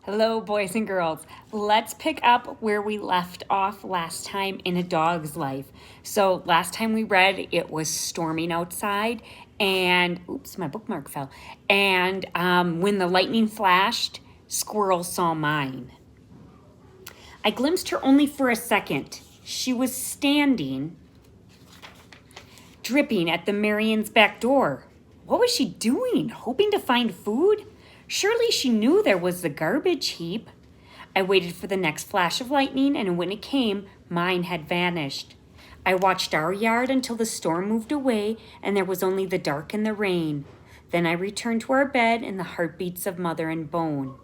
Hello, boys and girls. Let's pick up where we left off last time in A Dog's Life. So, last time we read, it was storming outside, and oops, my bookmark fell. And when the lightning flashed, Squirrel saw mine. I glimpsed her only for a second. She was standing, dripping at the Marion's back door. What was she doing? Hoping to find food? Surely she knew there was the garbage heap. I waited for the next flash of lightning, and when it came, mine had vanished. I watched our yard until the storm moved away and there was only the dark and the rain. Then I returned to our bed and the heartbeats of Mother and Bone.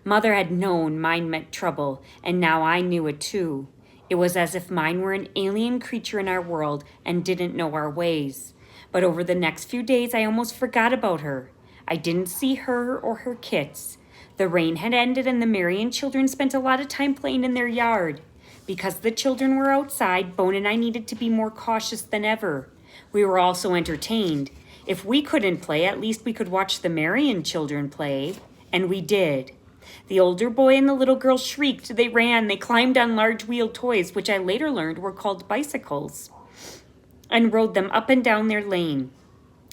Mother had known mine meant trouble, and now I knew it too. It was as if mine were an alien creature in our world and didn't know our ways. But over the next few days, I almost forgot about her. I didn't see her or her kits. The rain had ended, and the Marion children spent a lot of time playing in their yard. Because the children were outside, Bone and I needed to be more cautious than ever. We were also entertained. If we couldn't play, at least we could watch the Marion children play. And we did. The older boy and the little girl shrieked, they ran, they climbed on large wheeled toys, which I later learned were called bicycles, and rode them up and down their lane.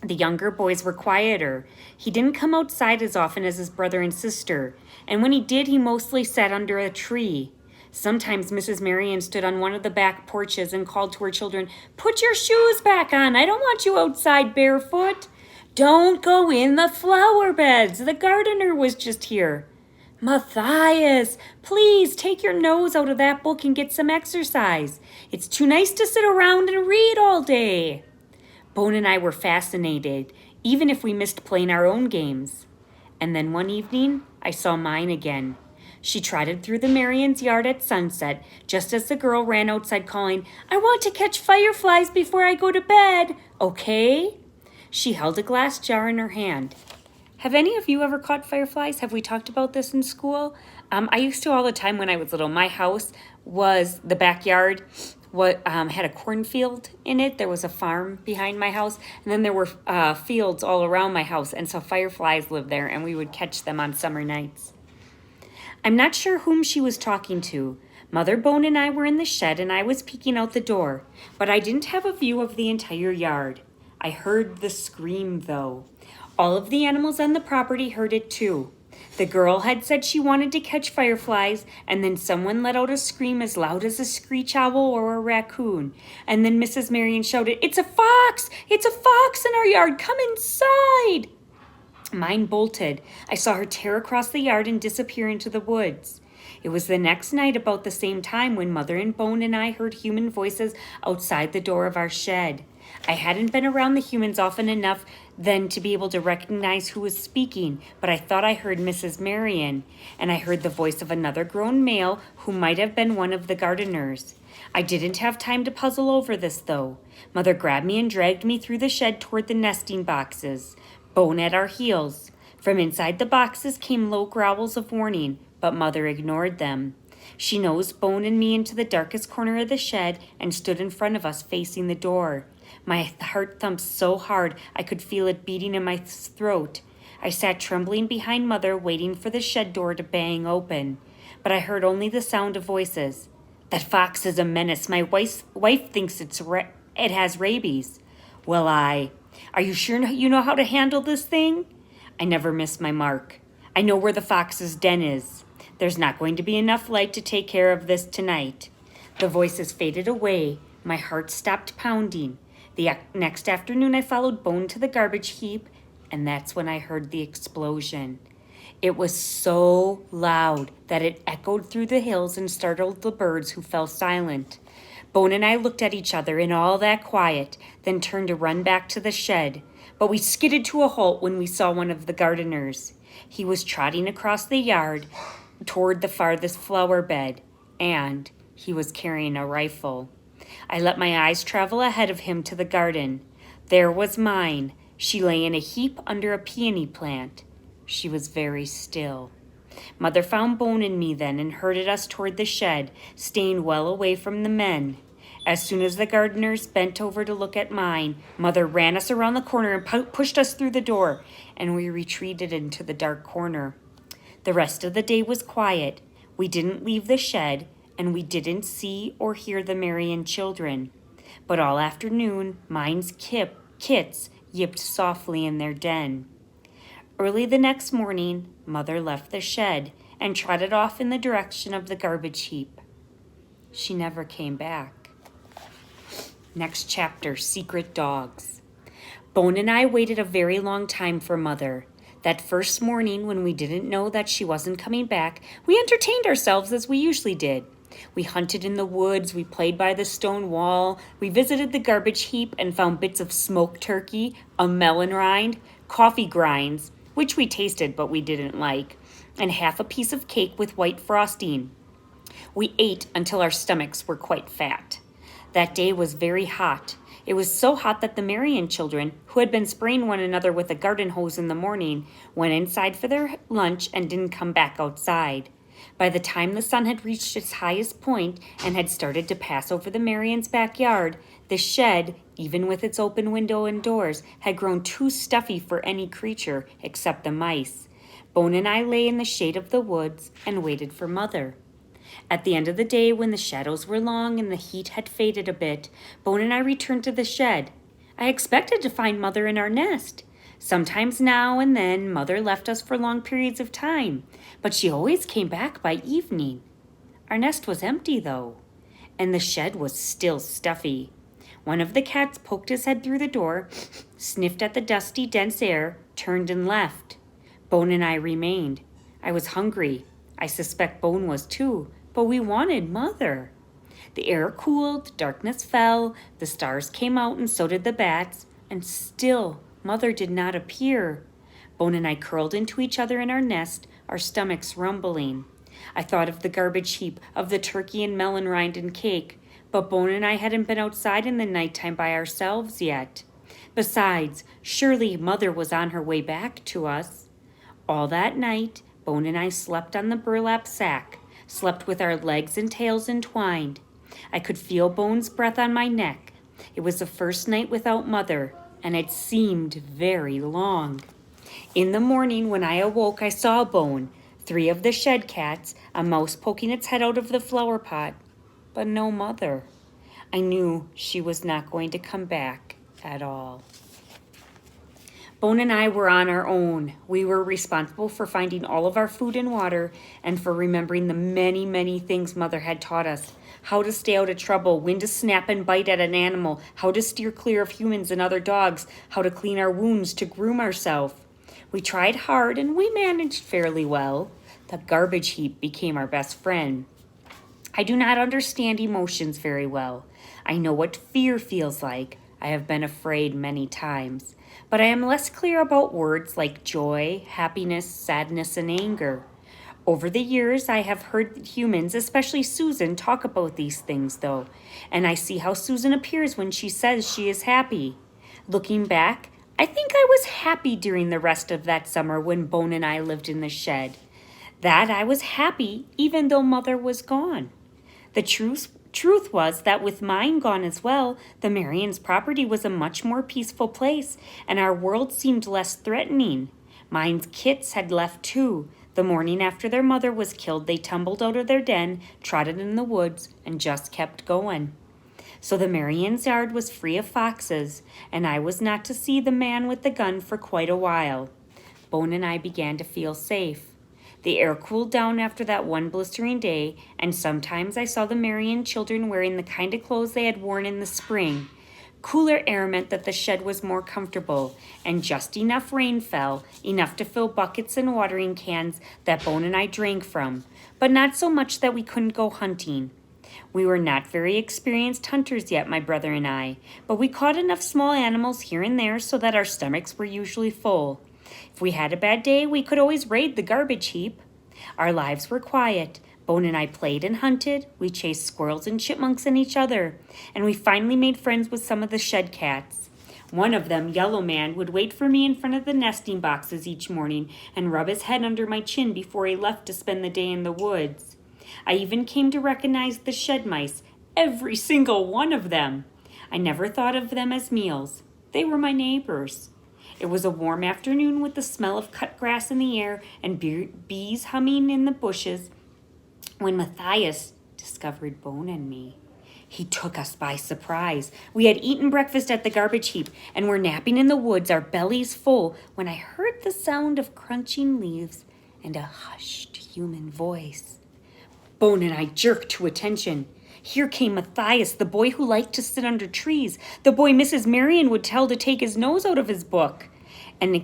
The younger boys were quieter. He didn't come outside as often as his brother and sister, and when he did, he mostly sat under a tree. Sometimes Mrs. Marion stood on one of the back porches and called to her children, "Put your shoes back on. I don't want you outside barefoot. Don't go in the flower beds. The gardener was just here. Matthias, please take your nose out of that book and get some exercise. It's too nice to sit around and read all day." Bone and I were fascinated, even if we missed playing our own games. And then one evening, I saw mine again. She trotted through the Marion's yard at sunset, just as the girl ran outside calling, "I want to catch fireflies before I go to bed, okay?" She held a glass jar in her hand. Have any of you ever caught fireflies? Have we talked about this in school? I used to all the time when I was little. My house was the backyard. Had a cornfield in it. There was a farm behind my house, and then there were fields all around my house, and so fireflies lived there, and we would catch them on summer nights. I'm not sure whom she was talking to. Mother Bone and I were in the shed, and I was peeking out the door, but I didn't have a view of the entire yard. I heard the scream, though. All of the animals on the property heard it too. The girl had said she wanted to catch fireflies, and then someone let out a scream as loud as a screech owl or a raccoon. And then Mrs. Marion shouted, "It's a fox! It's a fox in our yard! Come inside!" Mine bolted. I saw her tear across the yard and disappear into the woods. It was the next night about the same time when Mother and Bone and I heard human voices outside the door of our shed. I hadn't been around the humans often enough then to be able to recognize who was speaking, but I thought I heard Mrs. Marion, and I heard the voice of another grown male who might have been one of the gardeners. I didn't have time to puzzle over this, though. Mother grabbed me and dragged me through the shed toward the nesting boxes, Bone at our heels. From inside the boxes came low growls of warning, but Mother ignored them. She nosed Bone and me into the darkest corner of the shed and stood in front of us facing the door. My heart thumped so hard I could feel it beating in my throat. I sat trembling behind Mother, waiting for the shed door to bang open. But I heard only the sound of voices. "That fox is a menace. My wife thinks it has rabies." "Well, are you sure you know how to handle this thing?" "I never miss my mark. I know where the fox's den is. There's not going to be enough light to take care of this tonight." The voices faded away. My heart stopped pounding. The next afternoon, I followed Bone to the garbage heap, and that's when I heard the explosion. It was so loud that it echoed through the hills and startled the birds, who fell silent. Bone and I looked at each other in all that quiet, then turned to run back to the shed. But we skidded to a halt when we saw one of the gardeners. He was trotting across the yard toward the farthest flower bed, and he was carrying a rifle. I let my eyes travel ahead of him to the garden. There was mine. She lay in a heap under a peony plant. She was very still. Mother found Bone and me then and herded us toward the shed, staying well away from the men. As soon as the gardeners bent over to look at mine, Mother ran us around the corner and pushed us through the door, and we retreated into the dark corner. The rest of the day was quiet. We didn't leave the shed, and we didn't see or hear the Marion children. But all afternoon, mine's kits yipped softly in their den. Early the next morning, Mother left the shed and trotted off in the direction of the garbage heap. She never came back. Next chapter, Secret Dogs. Bone and I waited a very long time for Mother. That first morning, when we didn't know that she wasn't coming back, we entertained ourselves as we usually did. We hunted in the woods, we played by the stone wall, we visited the garbage heap and found bits of smoked turkey, a melon rind, coffee grinds, which we tasted but we didn't like, and half a piece of cake with white frosting. We ate until our stomachs were quite fat. That day was very hot. It was so hot that the Marion children, who had been spraying one another with a garden hose in the morning, went inside for their lunch and didn't come back outside. By the time the sun had reached its highest point and had started to pass over the Marions' backyard, the shed, even with its open window and doors, had grown too stuffy for any creature except the mice. Bone and I lay in the shade of the woods and waited for Mother. At the end of the day, when the shadows were long and the heat had faded a bit, Bone and I returned to the shed. I expected to find Mother in our nest. Sometimes now and then, Mother left us for long periods of time, but she always came back by evening. Our nest was empty, though, and the shed was still stuffy. One of the cats poked his head through the door, sniffed at the dusty, dense air, turned and left. Bone and I remained. I was hungry. I suspect Bone was too, but we wanted Mother. The air cooled, darkness fell, the stars came out and so did the bats, and still Mother did not appear. Bone and I curled into each other in our nest, our stomachs rumbling. I thought of the garbage heap, of the turkey and melon rind and cake, but Bone and I hadn't been outside in the nighttime by ourselves yet. Besides, surely Mother was on her way back to us. All that night, Bone and I slept on the burlap sack, slept with our legs and tails entwined. I could feel Bone's breath on my neck. It was the first night without Mother, and it seemed very long. In the morning, when I awoke, I saw Bone, 3 of the shed cats, a mouse poking its head out of the flower pot, but no Mother. I knew she was not going to come back at all. Bone and I were on our own. We were responsible for finding all of our food and water and for remembering the many, many things Mother had taught us. How to stay out of trouble, when to snap and bite at an animal, how to steer clear of humans and other dogs, how to clean our wounds, to groom ourselves. We tried hard and we managed fairly well. The garbage heap became our best friend. I do not understand emotions very well. I know what fear feels like. I have been afraid many times. But I am less clear about words like joy, happiness, sadness, and anger. Over the years, I have heard humans, especially Susan, talk about these things, though, and I see how Susan appears when she says she is happy. Looking back, I think I was happy during the rest of that summer when Bone and I lived in the shed. That I was happy even though Mother was gone. The truth was that with mine gone as well, the Marions' property was a much more peaceful place, and our world seemed less threatening. Mine's kits had left too. The morning after their mother was killed, they tumbled out of their den, trotted in the woods, and just kept going. So the Marions' yard was free of foxes, and I was not to see the man with the gun for quite a while. Bone and I began to feel safe. The air cooled down after that one blistering day, and sometimes I saw the Marion children wearing the kind of clothes they had worn in the spring. Cooler air meant that the shed was more comfortable, and just enough rain fell, enough to fill buckets and watering cans that Bone and I drank from, but not so much that we couldn't go hunting. We were not very experienced hunters yet, my brother and I, but we caught enough small animals here and there so that our stomachs were usually full. If we had a bad day, we could always raid the garbage heap. Our lives were quiet. Bone and I played and hunted. We chased squirrels and chipmunks and each other. And we finally made friends with some of the shed cats. One of them, Yellow Man, would wait for me in front of the nesting boxes each morning and rub his head under my chin before he left to spend the day in the woods. I even came to recognize the shed mice, every single one of them. I never thought of them as meals. They were my neighbors. It was a warm afternoon with the smell of cut grass in the air and bees humming in the bushes when Matthias discovered Bone and me. He took us by surprise. We had eaten breakfast at the garbage heap and were napping in the woods, our bellies full, when I heard the sound of crunching leaves and a hushed human voice. Bone and I jerked to attention. Here came Matthias, the boy who liked to sit under trees, the boy Mrs. Marion would tell to take his nose out of his book. And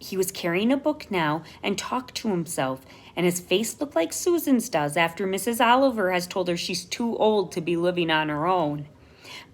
he was carrying a book now and talked to himself, and his face looked like Susan's does after Mrs. Oliver has told her she's too old to be living on her own.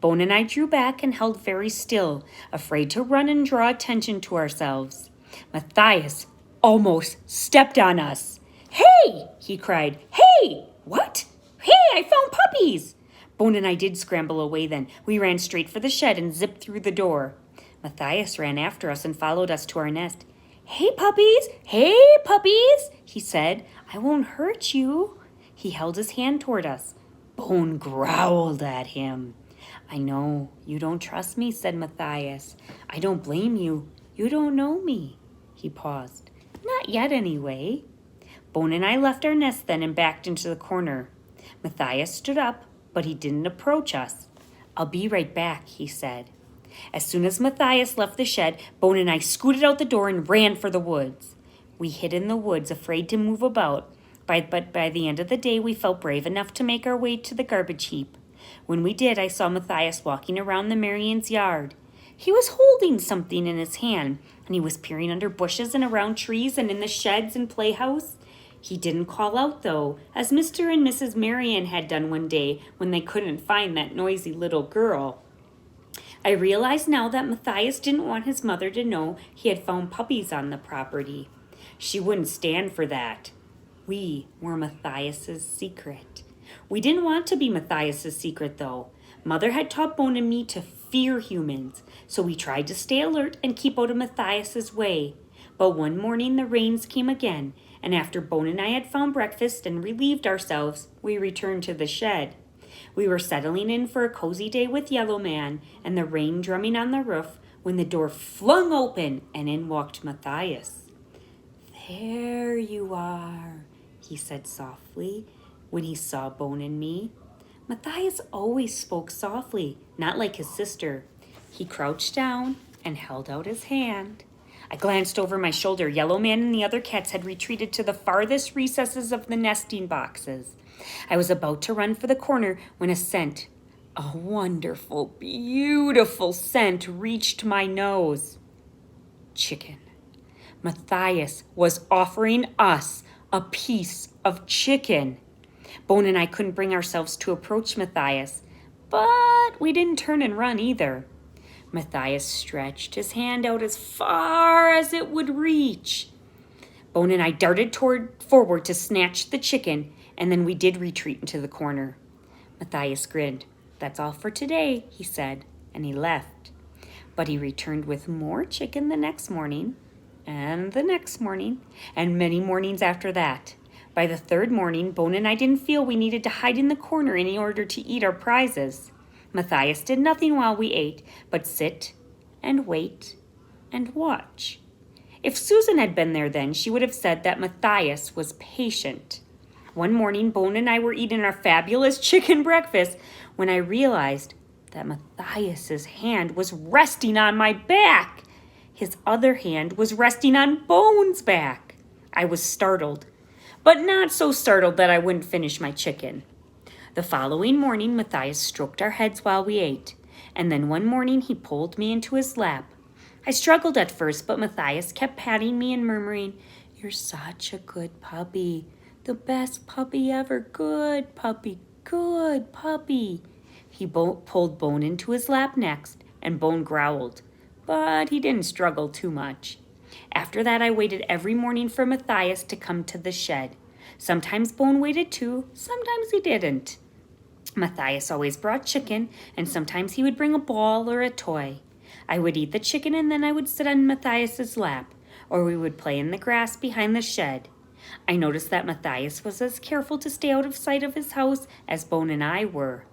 Bone and I drew back and held very still, afraid to run and draw attention to ourselves. Matthias almost stepped on us. "Hey!" he cried. "Hey! What? Hey, I found puppies!" Bone and I did scramble away then. We ran straight for the shed and zipped through the door. Matthias ran after us and followed us to our nest. "Hey, puppies! Hey, puppies!" he said. "I won't hurt you." He held his hand toward us. Bone growled at him. "I know you don't trust me," said Matthias. "I don't blame you. You don't know me." He paused. "Not yet, anyway." Bone and I left our nest then and backed into the corner. Matthias stood up, but he didn't approach us. "I'll be right back," he said. As soon as Matthias left the shed, Bone and I scooted out the door and ran for the woods. We hid in the woods, afraid to move about, but by the end of the day we felt brave enough to make our way to the garbage heap. When we did, I saw Matthias walking around the Marions' yard. He was holding something in his hand, and he was peering under bushes and around trees and in the sheds and playhouse. He didn't call out, though, as Mr. and Mrs. Marion had done one day when they couldn't find that noisy little girl. I realized now that Matthias didn't want his mother to know he had found puppies on the property. She wouldn't stand for that. We were Matthias's secret. We didn't want to be Matthias's secret, though. Mother had taught Bone and me to fear humans, so we tried to stay alert and keep out of Matthias's way. But one morning the rains came again, and after Bone and I had found breakfast and relieved ourselves, we returned to the shed. We were settling in for a cozy day with Yellow Man and the rain drumming on the roof when the door flung open and in walked Matthias. "There you are," he said softly when he saw Bone and me. Matthias always spoke softly, not like his sister. He crouched down and held out his hand. I glanced over my shoulder. Yellow Man and the other cats had retreated to the farthest recesses of the nesting boxes. I was about to run for the corner when a wonderful, beautiful scent reached my nose. Chicken. Matthias was offering us a piece of chicken. Bone and I couldn't bring ourselves to approach Matthias, but we didn't turn and run either. Matthias stretched his hand out as far as it would reach. Bone and I darted forward to snatch the chicken, and then we did retreat into the corner. Matthias grinned. "That's all for today," he said, and he left. But he returned with more chicken the next morning, and the next morning, and many mornings after that. By the third morning, Bone and I didn't feel we needed to hide in the corner in order to eat our prizes. Matthias did nothing while we ate, but sit and wait and watch. If Susan had been there then, she would have said that Matthias was patient. One morning, Bone and I were eating our fabulous chicken breakfast when I realized that Matthias's hand was resting on my back. His other hand was resting on Bone's back. I was startled, but not so startled that I wouldn't finish my chicken. The following morning, Matthias stroked our heads while we ate, and then one morning he pulled me into his lap. I struggled at first, but Matthias kept patting me and murmuring, "You're such a good puppy. The best puppy ever. Good puppy, good puppy." He pulled Bone into his lap next, and Bone growled, but he didn't struggle too much. After that, I waited every morning for Matthias to come to the shed. Sometimes Bone waited too, sometimes he didn't. Matthias always brought chicken, and sometimes he would bring a ball or a toy. I would eat the chicken, and then I would sit on Matthias's lap, or we would play in the grass behind the shed. I noticed that Matthias was as careful to stay out of sight of his house as Bone and I were.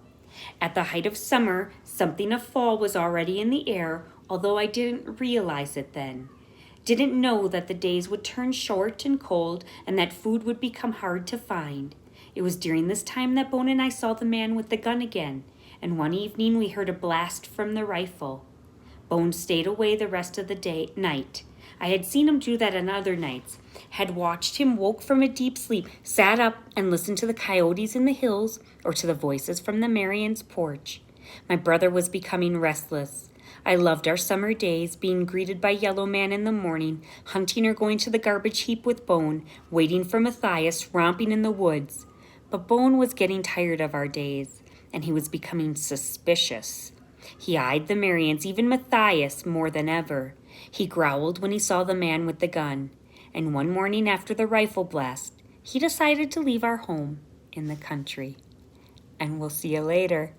At the height of summer, something of fall was already in the air, although I didn't realize it then. Didn't know that the days would turn short and cold and that food would become hard to find. It was during this time that Bone and I saw the man with the gun again, and one evening we heard a blast from the rifle. Bone stayed away the rest of the night. I had seen him do that on other nights, had watched him woke from a deep sleep, sat up and listened to the coyotes in the hills or to the voices from the Marian's porch. My brother was becoming restless. I loved our summer days, being greeted by Yellow Man in the morning, hunting or going to the garbage heap with Bone, waiting for Matthias, romping in the woods. But Bone was getting tired of our days, and he was becoming suspicious. He eyed the Marians, even Matthias, more than ever. He growled when he saw the man with the gun, and one morning after the rifle blast, he decided to leave our home in the country. And we'll see you later.